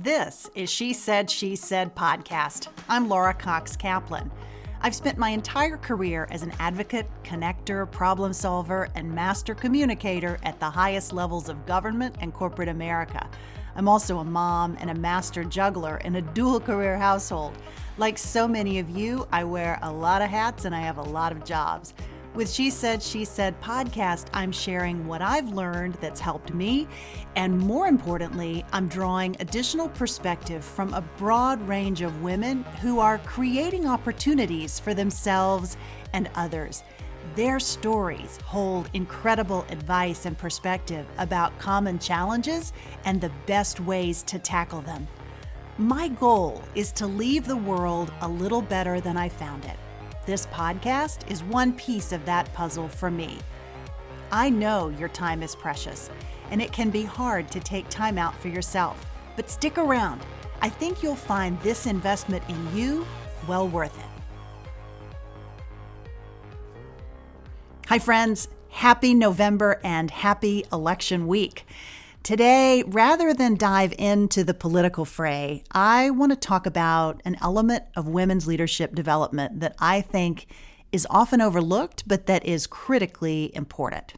This is She Said, podcast. I'm Laura Cox Kaplan. I've spent my entire career as an advocate, connector, problem solver, and master communicator at the highest levels of government and corporate America. I'm also a mom and a master juggler in a dual career household. Like so many of you, I wear a lot of hats and I have a lot of jobs. With She Said, podcast, I'm sharing what I've learned that's helped me, and more importantly, I'm drawing additional perspective from a broad range of women who are creating opportunities for themselves and others. Their stories hold incredible advice and perspective about common challenges and the best ways to tackle them. My goal is to leave the world a little better than I found it. This podcast is one piece of that puzzle for me. I know your time is precious, and it can be hard to take time out for yourself. But stick around. I think you'll find this investment in you well worth it. Hi, friends. Happy November and happy election week. Today, rather than dive into the political fray, I want to talk about an element of women's leadership development that I think is often overlooked, but that is critically important.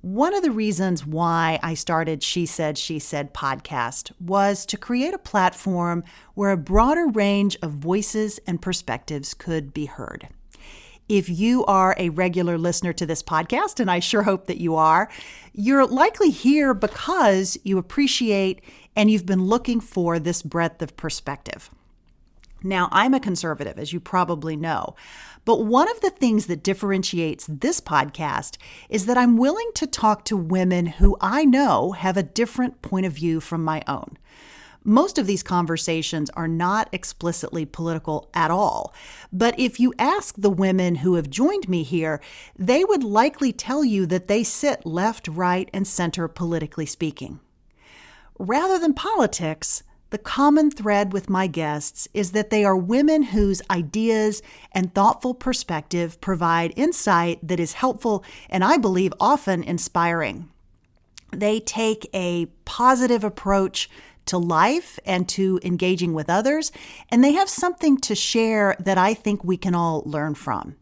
One of the reasons why I started She Said, podcast was to create a platform where a broader range of voices and perspectives could be heard. If you are a regular listener to this podcast, and I sure hope that you are, you're likely here because you appreciate and you've been looking for this breadth of perspective. Now, I'm a conservative, as you probably know, but one of the things that differentiates this podcast is that I'm willing to talk to women who I know have a different point of view from my own. Most of these conversations are not explicitly political at all. But if you ask the women who have joined me here, they would likely tell you that they sit left, right, and center politically speaking. Rather than politics, the common thread with my guests is that they are women whose ideas and thoughtful perspective provide insight that is helpful and I believe often inspiring. They take a positive approach to life and to engaging with others, and they have something to share that I think we can all learn from.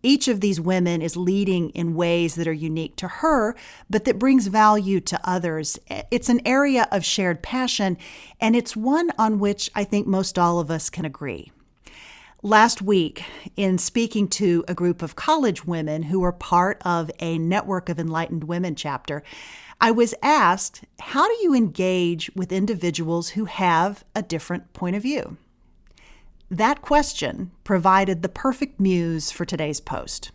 Each of these women is leading in ways that are unique to her, but that brings value to others. It's an area of shared passion, and it's one on which I think most all of us can agree. Last week, in speaking to a group of college women who are part of a Network of Enlightened Women chapter, I was asked, how do you engage with individuals who have a different point of view? That question provided the perfect muse for today's post.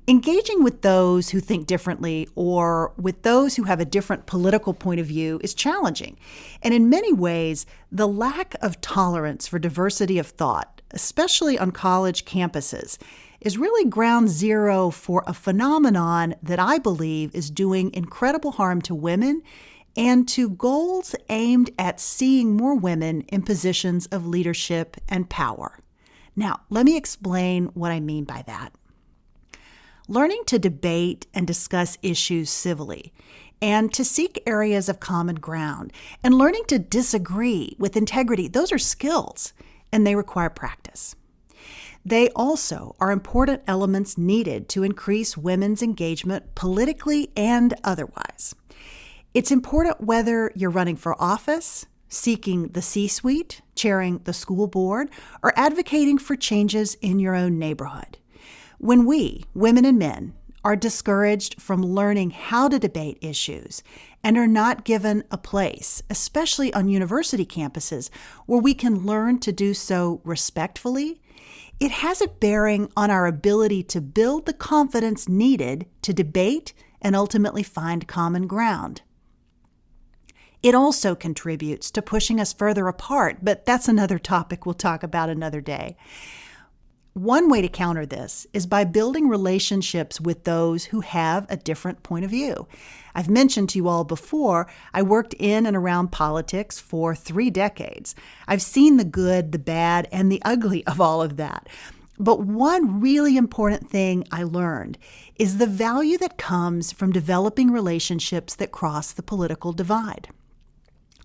Engaging with those who think differently or with those who have a different political point of view is challenging. And in many ways, the lack of tolerance for diversity of thought, especially on college campuses, is really ground zero for a phenomenon that I believe is doing incredible harm to women and to goals aimed at seeing more women in positions of leadership and power. Now, let me explain what I mean by that. Learning to debate and discuss issues civilly, and to seek areas of common ground, and learning to disagree with integrity, those are skills, and they require practice. They also are important elements needed to increase women's engagement politically and otherwise. It's important whether you're running for office, seeking the C-suite, chairing the school board, or advocating for changes in your own neighborhood. When we, women and men, are discouraged from learning how to debate issues and are not given a place, especially on university campuses, where we can learn to do so respectfully, it has a bearing on our ability to build the confidence needed to debate and ultimately find common ground. It also contributes to pushing us further apart, but that's another topic we'll talk about another day. One way to counter this is by building relationships with those who have a different point of view. I've mentioned to you all before, I worked in and around politics for 3 decades. I've seen the good, the bad, and the ugly of all of that. But one really important thing I learned is the value that comes from developing relationships that cross the political divide.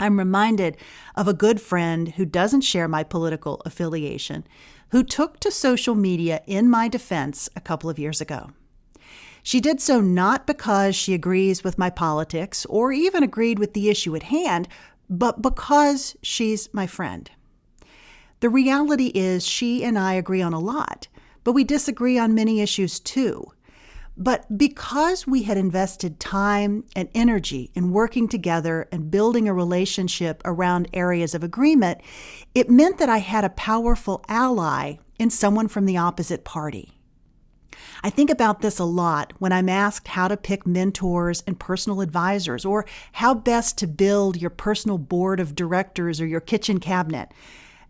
I'm reminded of a good friend who doesn't share my political affiliation, who took to social media in my defense a couple of years ago. She did so not because she agrees with my politics or even agreed with the issue at hand, but because she's my friend. The reality is she and I agree on a lot, but we disagree on many issues too. But because we had invested time and energy in working together and building a relationship around areas of agreement, it meant that I had a powerful ally in someone from the opposite party. I think about this a lot when I'm asked how to pick mentors and personal advisors, or how best to build your personal board of directors or your kitchen cabinet.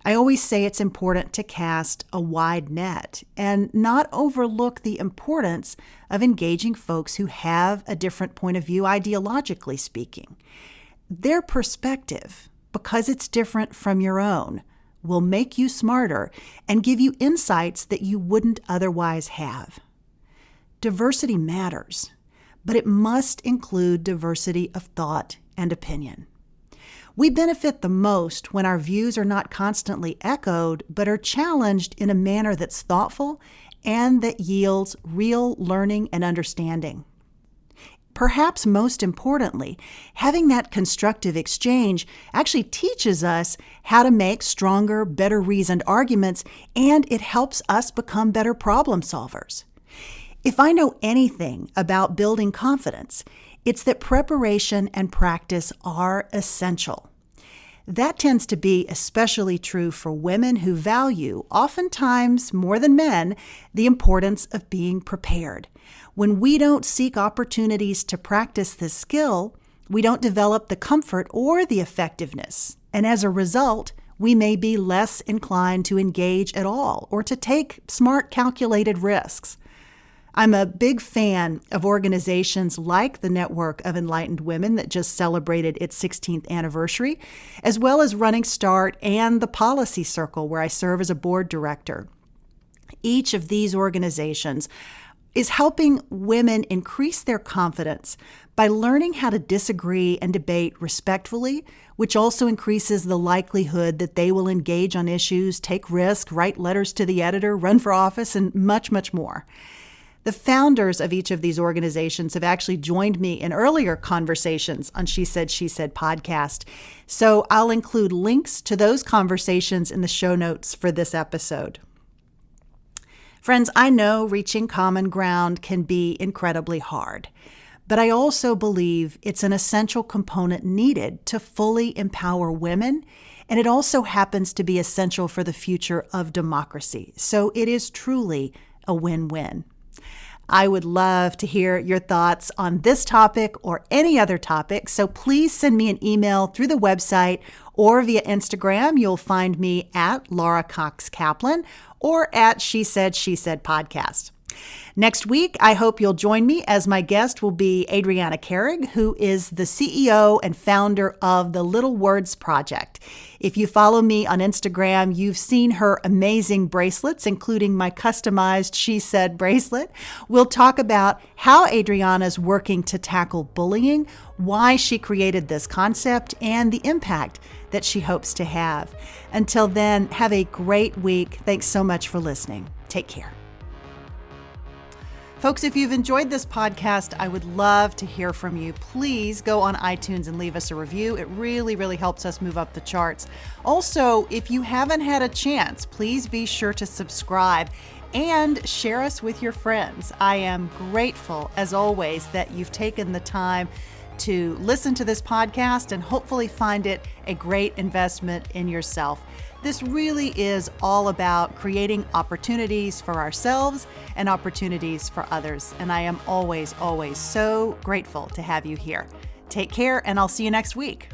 I always say it's important to cast a wide net and not overlook the importance of engaging folks who have a different point of view, ideologically speaking. Their perspective, because it's different from your own, will make you smarter and give you insights that you wouldn't otherwise have. Diversity matters, but it must include diversity of thought and opinion. We benefit the most when our views are not constantly echoed, but are challenged in a manner that's thoughtful and that yields real learning and understanding. Perhaps most importantly, having that constructive exchange actually teaches us how to make stronger, better reasoned arguments, and it helps us become better problem solvers. If I know anything about building confidence, it's that preparation and practice are essential. That tends to be especially true for women who value, oftentimes more than men, the importance of being prepared. When we don't seek opportunities to practice this skill, we don't develop the comfort or the effectiveness. And as a result, we may be less inclined to engage at all or to take smart, calculated risks. I'm a big fan of organizations like the Network of Enlightened Women that just celebrated its 16th anniversary, as well as Running Start and the Policy Circle, where I serve as a board director. Each of these organizations is helping women increase their confidence by learning how to disagree and debate respectfully, which also increases the likelihood that they will engage on issues, take risks, write letters to the editor, run for office, and much, much more. The founders of each of these organizations have actually joined me in earlier conversations on She Said podcast, so I'll include links to those conversations in the show notes for this episode. Friends, I know reaching common ground can be incredibly hard, but I also believe it's an essential component needed to fully empower women, and it also happens to be essential for the future of democracy. So it is truly a win-win. I would love to hear your thoughts on this topic or any other topic, so please send me an email through the website or via Instagram. You'll find me at Laura Cox Kaplan or at She Said podcast. Next week, I hope you'll join me as my guest will be Adriana Carrig, who is the CEO and founder of the Little Words Project. If you follow me on Instagram, you've seen her amazing bracelets, including my customized She Said bracelet. We'll talk about how Adriana's working to tackle bullying, why she created this concept, and the impact that she hopes to have. Until then, have a great week. Thanks so much for listening. Take care. Folks, if you've enjoyed this podcast, I would love to hear from you. Please go on iTunes and leave us a review. It really, really helps us move up the charts. Also, if you haven't had a chance, please be sure to subscribe and share us with your friends. I am grateful, as always, that you've taken the time to listen to this podcast and hopefully find it a great investment in yourself. This really is all about creating opportunities for ourselves and opportunities for others. And I am always, always so grateful to have you here. Take care, and I'll see you next week.